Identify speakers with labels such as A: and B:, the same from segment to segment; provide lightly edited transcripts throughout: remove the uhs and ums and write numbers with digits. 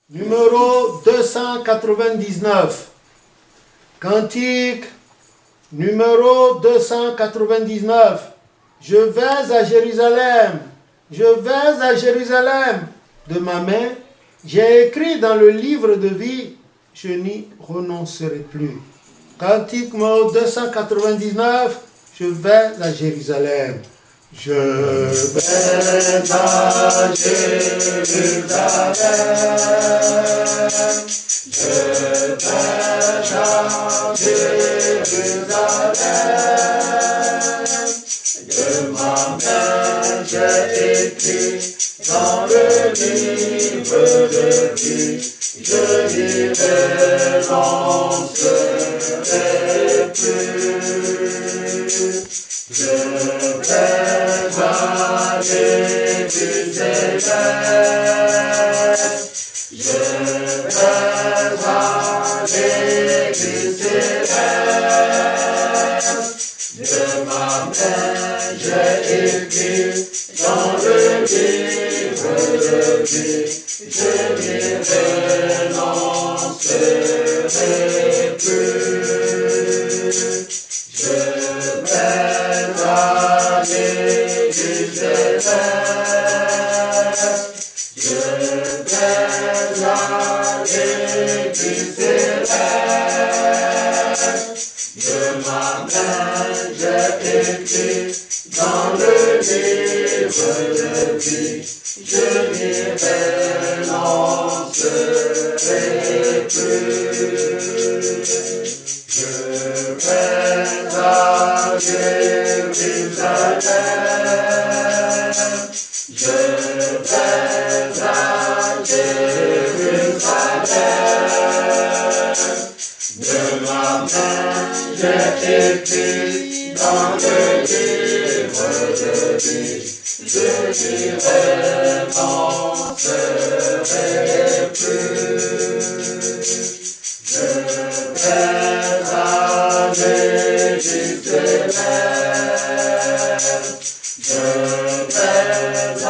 A: numéro 299. Cantique numéro 299. Je vais à Jérusalem, je vais à Jérusalem. De ma main, j'ai écrit dans le livre de vie, je n'y renoncerai plus. Cantique numéro 299. Je vais à Jérusalem. Je vais à Jérusalem. Je vais à Jérusalem. De ma main, j'ai écrit dans le livre de vie. Je n'y renoncerai plus. Je vais à Jérusalem. Je vais à Jérusalem. De ma main, j'ai écrit dans le livre de vie. Je n'y renoncerai plus. Je vais à Jérusalem. Je vais à Jérusalem. De ma main, j'ai écrit dans le livre de vie. Je n'y renoncerai plus. Je vais à Jérusalem. Je vais à Jérusalem. De ma main, j'ai écrit dans le livre de vie. Je n'y renoncerai plus. Je vais à Jérusalem. Je vais à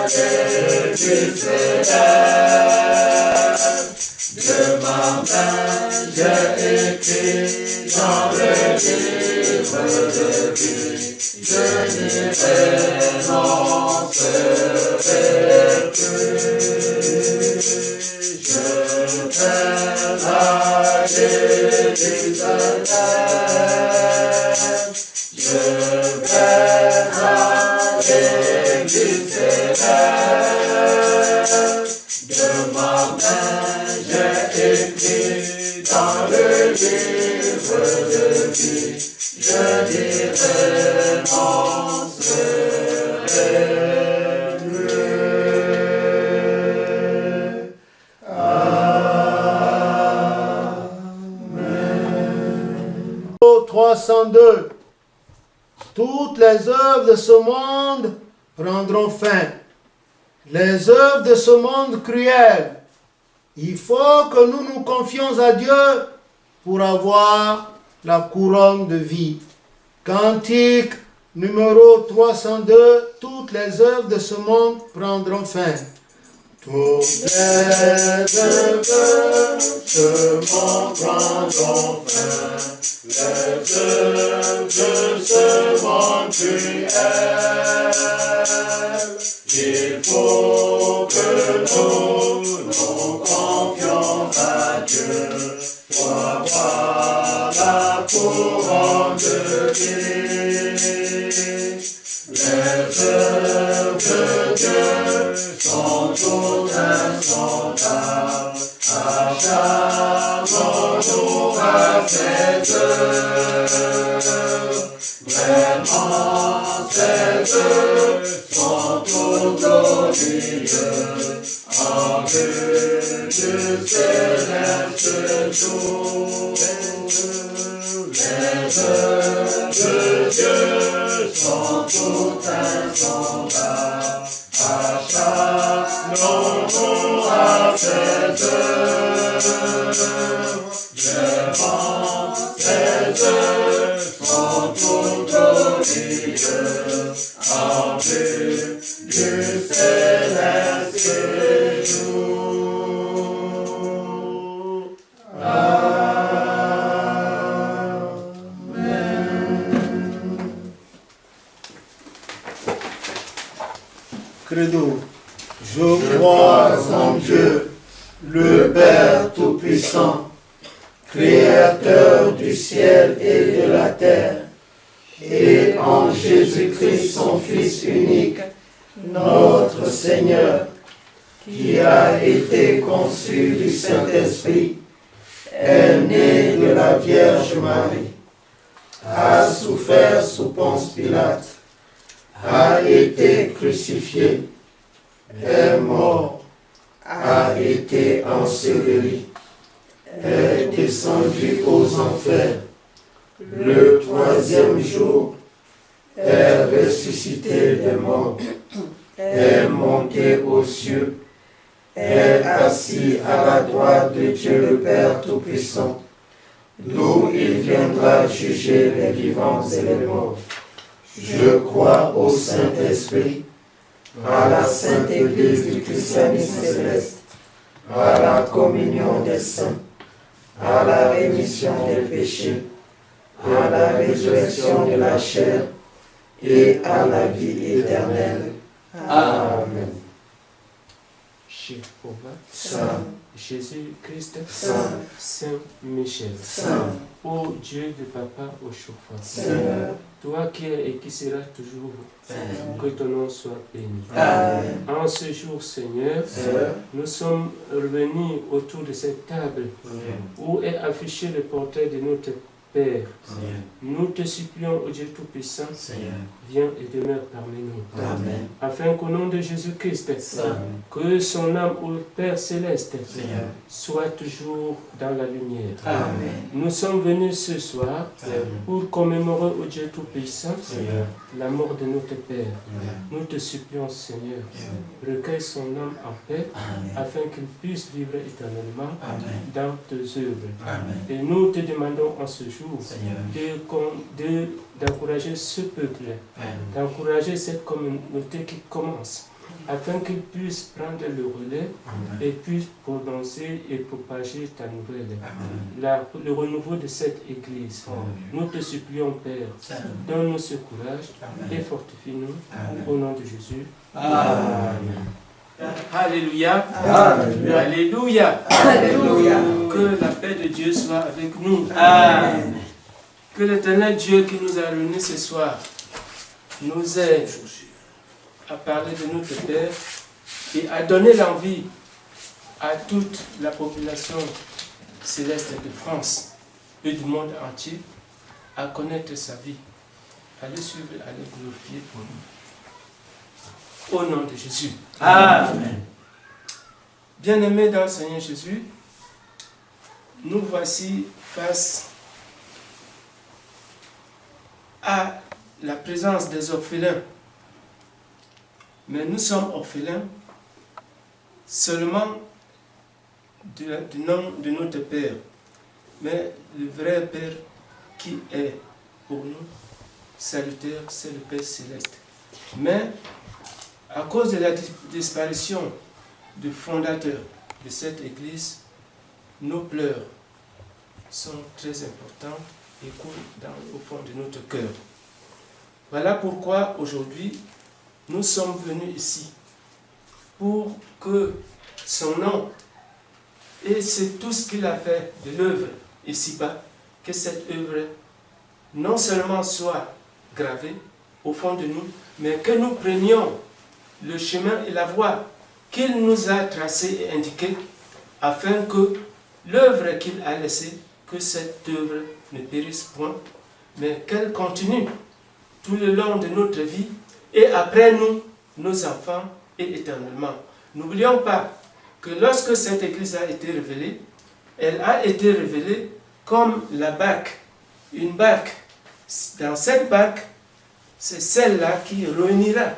A: Jérusalem. De ma main, j'ai écrit dans le livre de vie. Je n'y renoncerai plus. Je vais à Jérusalem. Je vais à Jérusalem. De ma main, j'ai écrit dans le livre de vie. Je n'y renoncerai plus. Amen. 302. Toutes les œuvres de ce monde prendront fin. Les œuvres de ce monde cruel. Il faut que nous nous confions à Dieu pour avoir la couronne de vie. Cantique numéro 302. Toutes les œuvres de ce monde prendront fin. Toutes les œuvres de ce monde prendront fin. Les œuvres de ce monde cruel. Il faut que nous nous confions à Dieu pour avoir la couronne de vie. Les œuvres de Dieu sont toutes insondables. Acharnons-nous à ces œuvres. Vraiment, ces œuvres sont toutes glorieuses en vue du céleste jour. Les œuvres de Dieu sont toutes insondables. Acharnons-nous à ces œuvres. Vraiment, ces œuvres sont toutes glorieuses en vue du céleste jour. Credo. Je crois en Dieu, le Père Tout-Puissant, Créateur du ciel et de la terre, et en Jésus-Christ, son Fils unique, notre Seigneur, qui a été conçu du Saint-Esprit, est né de la Vierge Marie, a souffert sous Ponce Pilate, a été crucifié, est mort, a été enseveli, est descendu aux enfers, le troisième jour, est ressuscité des morts, est monté aux cieux, est assis à la droite de Dieu le Père Tout-Puissant, d'où il viendra juger les vivants et les morts. Je crois au Saint-Esprit, à la Sainte Église du christianisme céleste, à la communion des saints, à la rémission des péchés, à la résurrection de la chair et à la vie éternelle. Amen.
B: Jéhovah,
A: Saint,
B: Jésus-Christ,
A: Saint,
B: Saint Michel,
A: Saint,
B: ô Dieu de Papa au chauffard,
A: Seigneur,
B: toi qui es et qui seras toujours, que ton nom soit béni.
A: Amen.
B: En ce jour, Seigneur,
A: Seigneur,
B: nous sommes revenus autour de cette table où est affiché le portrait de notre Père. Nous te supplions, ô Dieu Tout-Puissant,
A: Seigneur,
B: viens et demeure parmi nous.
A: Amen.
B: Afin qu'au nom de Jésus-Christ,
A: Saint,
B: que son âme au Père Céleste
A: Seigneur,
B: soit toujours dans la lumière.
A: Amen.
B: Nous sommes venus ce soir
A: Amen.
B: pour commémorer au Dieu Tout-Puissant
A: Seigneur,
B: la mort de notre Père.
A: Amen.
B: Nous te supplions, Seigneur, recueille son âme en paix
A: Amen.
B: afin qu'il puisse vivre éternellement
A: Amen.
B: dans tes œuvres.
A: Amen.
B: Et nous te demandons en ce jour
A: Seigneur,
B: d'encourager ce peuple,
A: Amen.
B: d'encourager cette communauté qui commence, afin qu'ils puissent prendre le relais
A: Amen.
B: et puissent prononcer et propager ta nouvelle.
A: Amen.
B: Le renouveau de cette Église. Nous te supplions, Père, donne-nous ce courage et fortifie-nous
A: Amen.
B: au nom de Jésus.
A: Amen.
B: Alléluia.
A: Alléluia.
B: Alléluia.
A: Alléluia.
B: Que la paix de Dieu soit avec nous.
A: Amen.
B: Que l'éternel Dieu qui nous a réunis ce soir nous aide à parler de notre Père et à donner l'envie à toute la population céleste de France et du monde entier à connaître sa vie, à le suivre, à le glorifier pour nous. Au nom de Jésus.
A: Amen.
B: Bien-aimés dans le Seigneur Jésus, nous voici face à la présence des orphelins. Mais nous sommes orphelins seulement du nom de notre Père. Mais le vrai Père qui est pour nous salutaire, c'est le Père Céleste. Mais à cause de la disparition du fondateur de cette Église, nos pleurs sont très importants et coulent au fond de notre cœur. Voilà pourquoi aujourd'hui, nous sommes venus ici pour que son nom, et c'est tout ce qu'il a fait de l'œuvre ici-bas, que cette œuvre non seulement soit gravée au fond de nous, mais que nous prenions le chemin et la voie qu'il nous a tracée et indiquée, afin que l'œuvre qu'il a laissée, que cette œuvre ne périsse point, mais qu'elle continue tout le long de notre vie, et après nous, nos enfants, et éternellement. N'oublions pas que lorsque cette Église a été révélée, elle a été révélée comme la barque, une barque. Dans cette barque, c'est celle-là qui réunira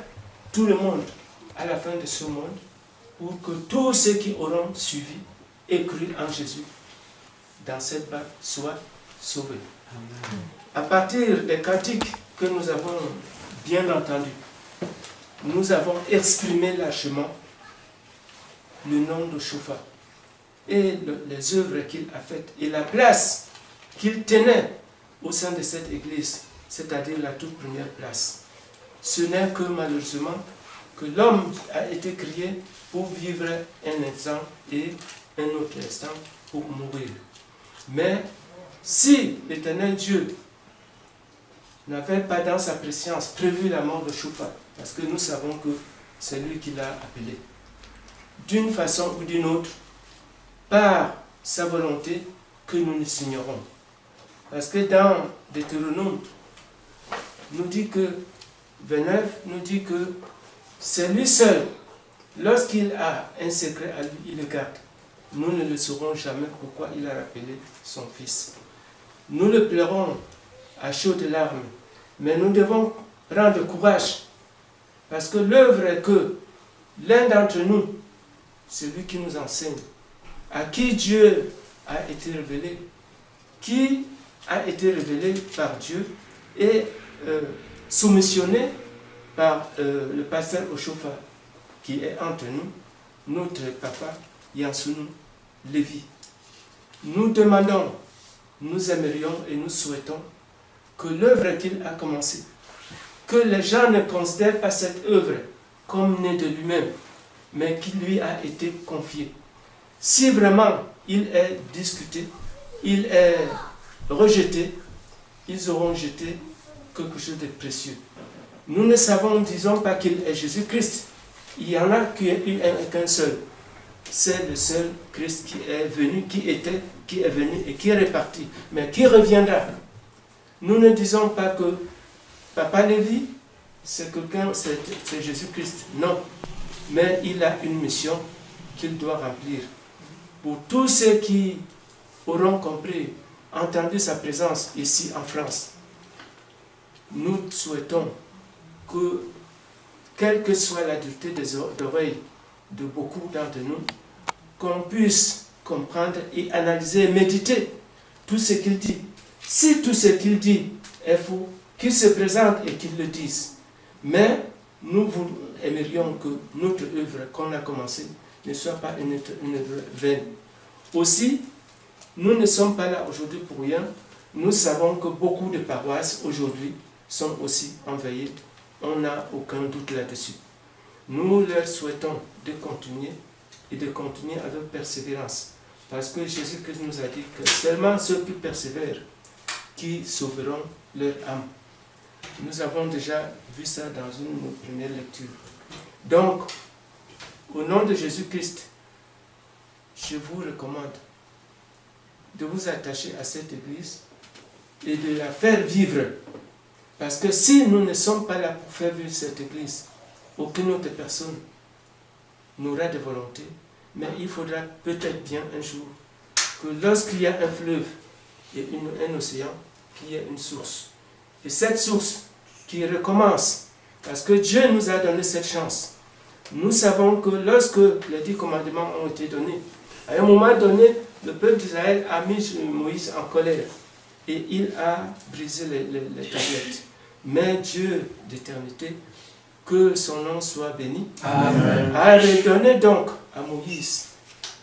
B: tout le monde à la fin de ce monde, pour que tous ceux qui auront suivi et cru en Jésus dans cette barque soient sauvés. Amen. À partir des cantiques que nous avons bien entendus, nous avons exprimé largement le nom de Chauffard et les œuvres qu'il a faites et la place qu'il tenait au sein de cette Église, c'est-à-dire la toute première place. Ce n'est que malheureusement que l'homme a été créé pour vivre un instant et un autre instant pour mourir. Mais si l'Éternel Dieu n'avait pas dans sa préscience prévu la mort de Shofar, parce que nous savons que c'est lui qui l'a appelé, d'une façon ou d'une autre, par sa volonté que nous nous ignorons. Parce que dans Deutéronome, nous dit que 29 nous dit que c'est lui seul, lorsqu'il a un secret à lui, il le garde. Nous ne le saurons jamais pourquoi il a rappelé son fils. Nous le pleurons à chaudes larmes, mais nous devons rendre courage, parce que l'œuvre est que l'un d'entre nous, celui qui nous enseigne, à qui Dieu a été révélé, qui a été révélé par Dieu et soumissionné par le pasteur Oshofa, qui est entre nous, notre papa Yansunu Lévi. Nous demandons, nous aimerions et nous souhaitons que l'œuvre qu'il a commencée, que les gens ne considèrent pas cette œuvre comme née de lui-même, mais qui lui a été confiée. Si vraiment il est discuté, il est rejeté, ils auront jeté quelque chose de précieux. Nous ne savons, disons pas qu'il est Jésus-Christ. Il y en a qu'un seul. C'est le seul Christ qui est venu, qui est venu et qui est reparti, mais qui reviendra. Nous ne disons pas que Papa Lévi, c'est quelqu'un, c'est Jésus-Christ. Non. Mais il a une mission qu'il doit remplir. Pour tous ceux qui auront compris, entendu sa présence ici en France, nous souhaitons que, quelle que soit la dureté des oreilles de beaucoup d'entre nous, qu'on puisse comprendre et analyser et méditer tout ce qu'il dit. Si tout ce qu'il dit est faux, qu'il se présente et qu'il le dise. Mais nous aimerions que notre œuvre qu'on a commencée ne soit pas une œuvre vaine. Aussi, nous ne sommes pas là aujourd'hui pour rien. Nous savons que beaucoup de paroisses aujourd'hui sont aussi envahies. On n'a aucun doute là-dessus. Nous leur souhaitons de continuer et de continuer avec persévérance. Parce que Jésus-Christ nous a dit que seulement ceux qui persévèrent qui sauveront leur âme. Nous avons déjà vu ça dans une de nos premières lectures. Donc, au nom de Jésus-Christ, je vous recommande de vous attacher à cette église et de la faire vivre. Parce que si nous ne sommes pas là pour faire vivre cette église, aucune autre personne n'aura de volonté, mais il faudra peut-être bien un jour que lorsqu'il y a un fleuve et un océan, qu'il y ait une source. Et cette source qui recommence, parce que Dieu nous a donné cette chance. Nous savons que lorsque les 10 commandements ont été donnés, à un moment donné, le peuple d'Israël a mis Moïse en colère et il a brisé les tablettes. Mais Dieu d'éternité, que son nom soit béni, Amen, a redonné donc à Moïse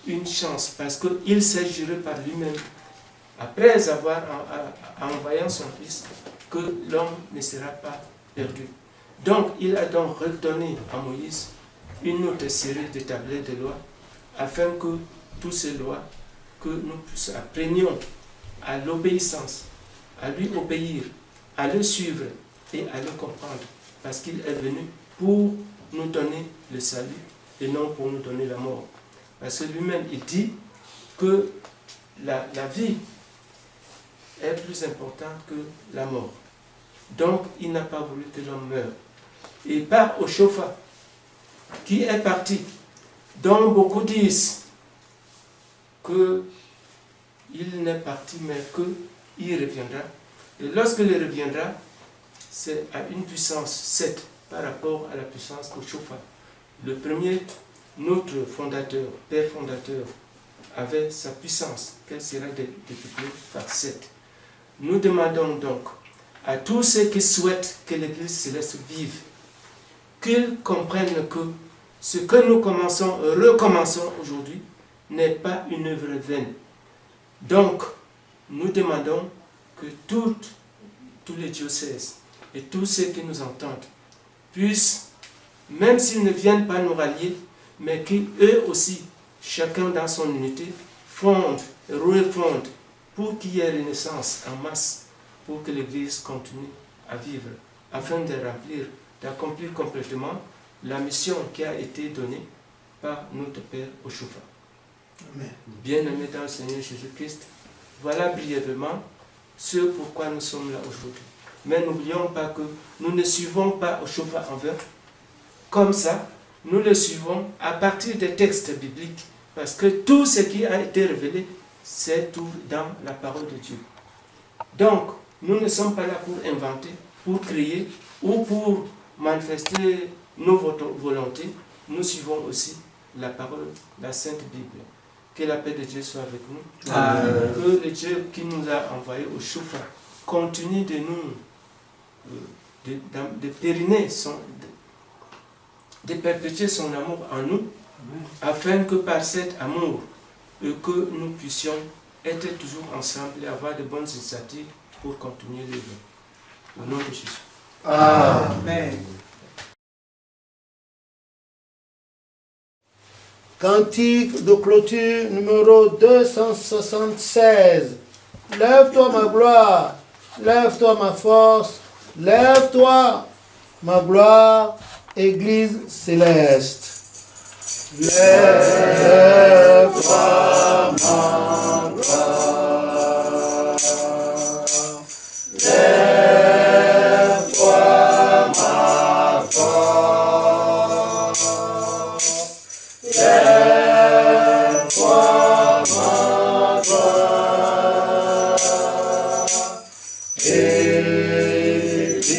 B: une chance parce qu'il s'est juré par lui-même, après avoir envoyé son fils, que l'homme ne sera pas perdu. Donc il a donc redonné à Moïse une autre série de tablettes de lois afin que toutes ces lois, que nous apprenions à l'obéissance, à lui obéir, à le suivre et à le comprendre. Parce qu'il est venu pour nous donner le salut et non pour nous donner la mort. Parce que lui-même, il dit que la vie est plus importante que la mort. Donc, il n'a pas voulu que l'homme meure. Et par Oshofa, qui est parti, dont beaucoup disent qu'il n'est parti, mais qu'il reviendra. Et lorsqu'il reviendra, c'est à une puissance 7 par rapport à la puissance d'Oshofa. Le premier, notre fondateur, père fondateur, avait sa puissance, qu'elle sera décuplée par 7. Nous demandons donc à tous ceux qui souhaitent que l'Église céleste vive, qu'ils comprennent que ce que nous recommençons aujourd'hui n'est pas une œuvre vaine. Donc, nous demandons que tous les diocèses et tous ceux qui nous entendent puissent même s'ils ne viennent pas nous rallier, mais qu'eux aussi, chacun dans son unité, fondent, refondent, pour qu'il y ait renaissance en masse, pour que l'Église continue à vivre, afin de remplir, d'accomplir complètement la mission qui a été donnée par notre Père au Choufa. Bien-aimés dans le Seigneur Jésus-Christ, voilà brièvement ce pourquoi nous sommes là aujourd'hui. Mais n'oublions pas que nous ne suivons pas au Choufa en vain. Comme ça, nous le suivons à partir des textes bibliques, parce que tout ce qui a été révélé, c'est tout dans la parole de Dieu. Donc, nous ne sommes pas là pour inventer, pour créer ou pour manifester nos volontés. Nous suivons aussi la parole, la Sainte Bible. Que la paix de Dieu soit avec nous. Amen. Que le Dieu qui nous a envoyés au Choufa continue de nous, de périner, de perpétuer son amour en nous, afin que par cet amour, que nous puissions être toujours ensemble et avoir de bonnes initiatives pour continuer l'œuvre. Au nom de Jésus.
A: Amen. Cantique de clôture numéro 276. Lève-toi ma gloire, lève-toi ma force, lève-toi ma gloire, Église céleste. Lève-toi ma gloire, lève-toi ma force, lève-toi ma gloire, Église céleste.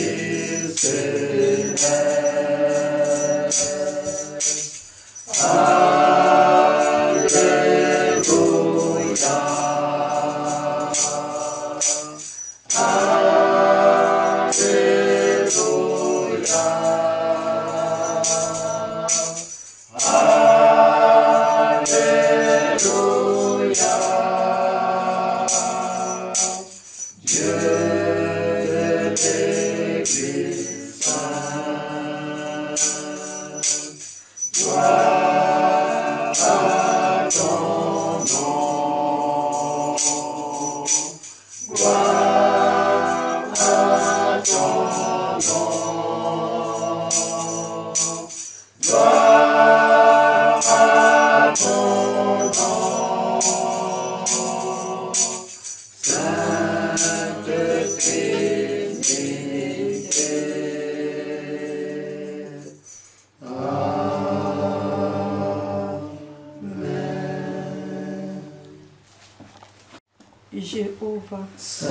C: Jéhovah,
A: Saint,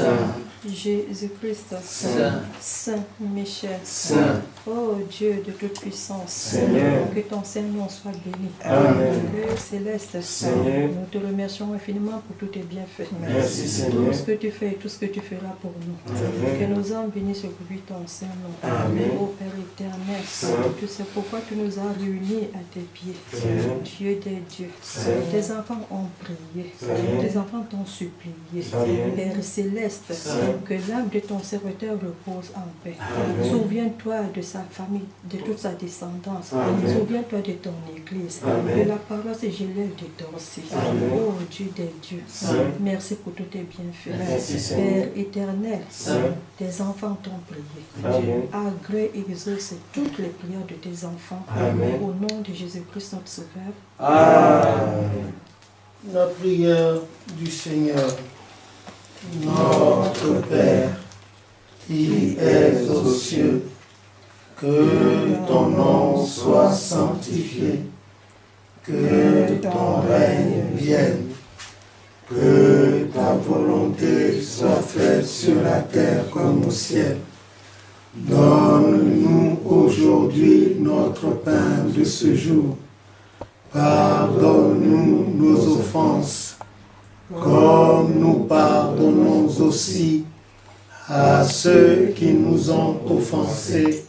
C: Jésus-Christ,
A: Saint,
C: Saint Michel,
A: Saint,
C: ô Dieu de toute puissance,
B: Seigneur,
C: que ton Seigneur soit béni.
B: Amen.
C: Père céleste,
B: Seigneur,
C: nous te remercions infiniment pour tous tes bienfaits.
B: Merci,
C: Tout
B: Seigneur.
C: ce que tu fais et tout ce que tu feras pour nous.
B: Amen.
C: Que nos âmes bénissent et glorifient ton Saint-Nom.
B: Amen.
C: Ô Père éternel,
B: Saint.
C: tu sais pourquoi tu nous as réunis à tes pieds.
B: Seigneur.
C: Dieu des dieux,
B: Saint.
C: tes enfants ont prié,
B: Seigneur.
C: tes enfants t'ont supplié.
B: Seigneur.
C: Père céleste,
B: Saint.
C: que l'âme de ton serviteur repose en paix.
B: Amen.
C: Souviens-toi de sa famille, de toute sa descendance.
B: Amen.
C: Souviens-toi de ton église,
B: Amen.
C: de la paroisse Gélève de Dorcy.
B: Amen.
C: Oh Dieu des dieux,
B: Saint.
C: merci pour tous tes bienfaits.
B: Merci, Seigneur.
C: Père éternel,
B: Saint.
C: tes enfants t'ont prié.
B: Amen.
C: Agrée et exauce toutes les prières de tes enfants.
B: Amen.
C: Au nom de Jésus-Christ notre Sauveur.
B: Amen.
A: la prière du Seigneur. Notre Père, qui es aux cieux, que ton nom soit sanctifié, que ton règne vienne, que ta volonté soit faite sur la terre comme au ciel. Donne-nous aujourd'hui notre pain de ce jour. Pardonne-nous nos offenses, comme nous pardonnons aussi à ceux qui nous ont offensés.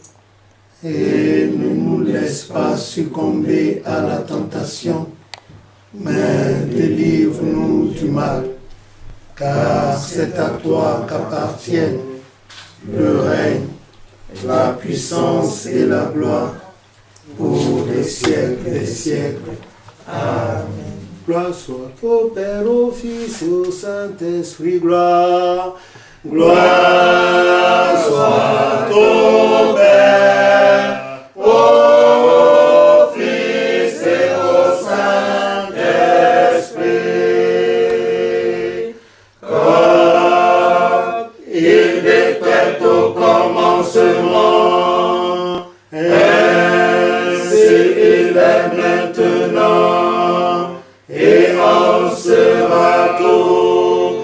A: Et ne nous laisse pas succomber à la tentation, mais délivre-nous du mal, car c'est à toi qu'appartiennent le règne, la puissance et la gloire pour les siècles des siècles. Amen. Gloire soit au Père, au Fils et au Saint-Esprit. Gloire. Gloire soit au Père, au Fils et au Saint-Esprit. Comme il était au commencement, ainsi il est maintenant, et en sera toujours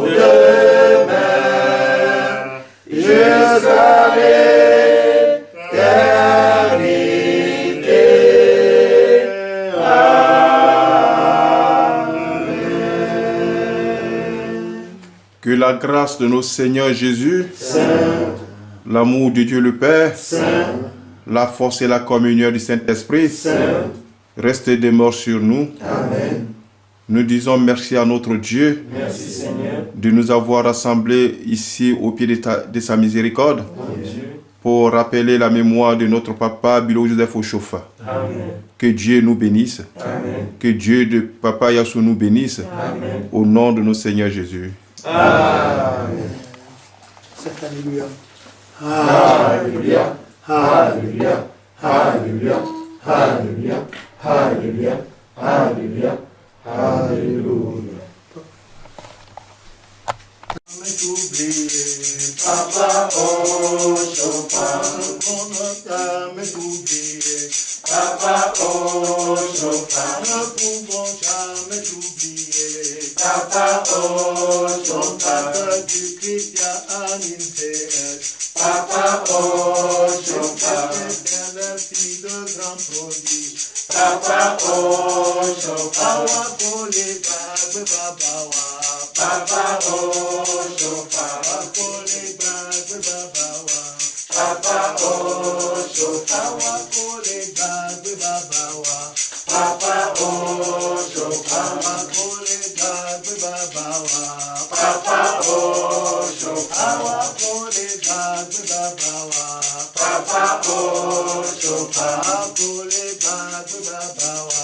A: demain, jusqu'à l'éternité. Amen.
D: Que la grâce de notre Seigneur Jésus,
A: Saint,
D: l'amour de Dieu le Père,
A: Saint,
D: la force et la communion du Saint-Esprit
A: Saint.
D: reste et demeure sur nous.
A: Amen.
D: Nous disons merci à notre Dieu
B: Merci Seigneur,
D: de nous avoir rassemblés ici au pied de sa miséricorde
B: mon Dieu.
D: pour rappeler la mémoire de notre papa Bilo Joseph Ochofa.
B: Amen.
D: Que Dieu nous bénisse.
B: Amen.
D: Que Dieu de papa Yassou nous bénisse.
B: Amen.
D: Au nom de notre Seigneur Jésus.
B: Amen.
A: C'est Alléluia. Alléluia. Alléluia. Alléluia. Alléluia. Alléluia. Alléluia. Alléluia. Jamais t'oublier, Papa Ochofa, on ne jamais t'oublier, Papa Ochofa, ne pouvons jamais t'oublier, Papa Ochofa, du Christ y a un intérêt, Papa Ochofa, éternel fille de grand prodige, Papa Ochofa, wakole bagbe babawa, Papa Ochofa, wakole bagbe babawa, Papa Ochofa, wakole bagbe babawa, Papa Ochofa, wakole bagbe babawa, Papa Ochofa, wakole bagbe babawa, Papa Ochofa, wakole bagbe babawa,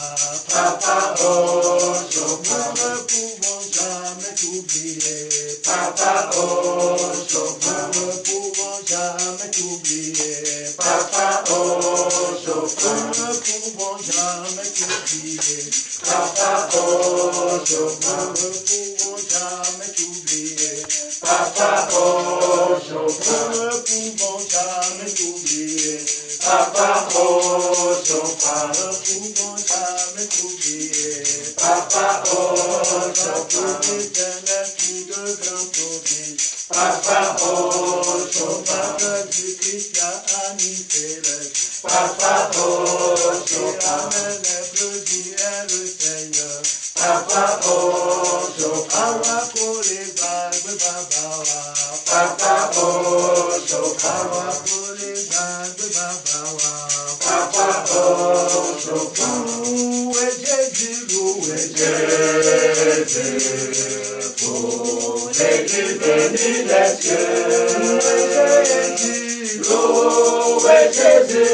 A: Papa Ochofa, ne pouvons jamais t'oublier, Papa Ochofa, ne pouvons jamais t'oublier, Papa Ochofa, ne pouvons jamais t'oublier, Papa Ochofa, ne pouvons jamais t'oublier, Papa Ochofa, ne pouvons jamais t'oublier, Papa Ochofa, ne pouvons jamais t'oublier, Papa Ochofa, l'éternel fille de grand prodige, Papa Ochofa, que du Christ y a animé, Papa Ochofa, le Dieu le Seigneur, Papa Ochofa, wakole bagbe babawa, Papa Ochofa, wakole bagbe babawa, Papa Ochofa, loué Jésus, pour l'église bénie des cieux, loué Jésus,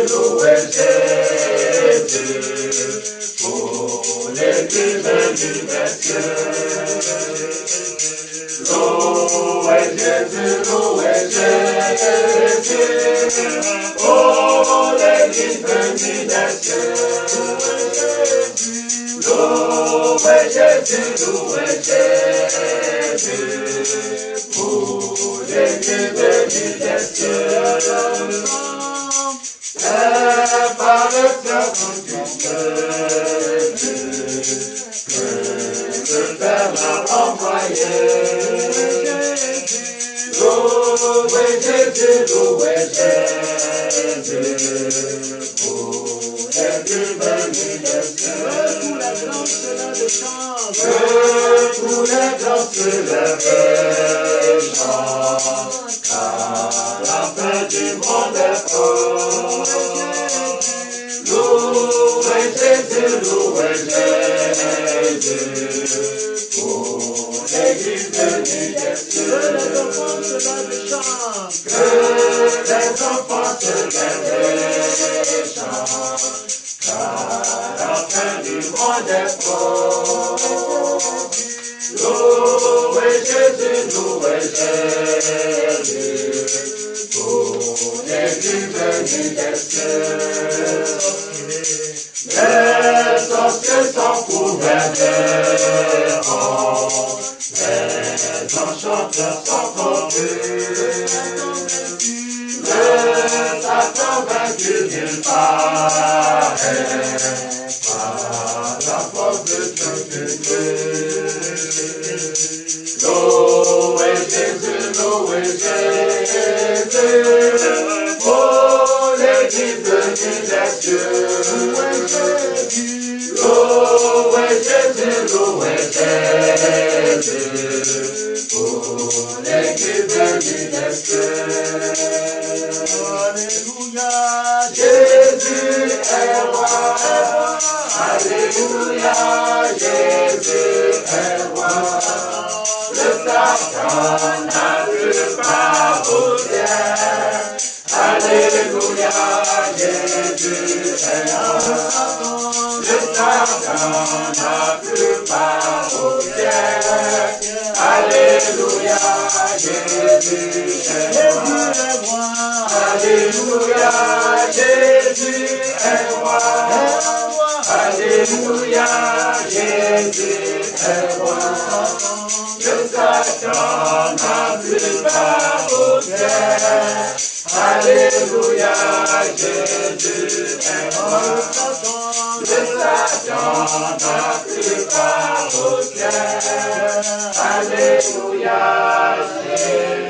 A: pour l'église bénie des cieux, loué Jésus, pour l'église bénie des cieux, loué Jésus, pour l'église bénie des cieux, c'est par le serment du Dieu que le Père l'a envoyé. Loué Jésus, pour l'église bénie des cieux, que tous les grands se lèvent, chantent, car la fin du monde est proche. Loué Jésus, pour l'église bénie des cieux. les enfants se lèvent et chantent.
E: Que les enfants se lèvent et chantent, car la fin du monde est proche. Louez Jésus, pour l'Église venue des cieux. Les sorciers sont couverts de honte, les enchanteurs sont confus. Le Satan vaincu, il paraît par la force de Saint-Esprit. Louez Jésus, pour l'Église venue des cieux. Louez Jésus, pour l'Église venue des cieux.
A: Alléluia,
E: Jésus est roi. Alléluia, Jésus est roi. Le Satan n'a plus part au ciel. Alléluia, Jésus est roi. Le Satan n'a plus part au ciel. Alléluia, Jésus est roi. Alléluia, Jésus est roi. Alléluia, Jésus est roi. Le Satan n'a plus part au ciel. Alléluia, Jésus est roi. Le Satan n'a plus part au ciel. Alléluia, Jésus.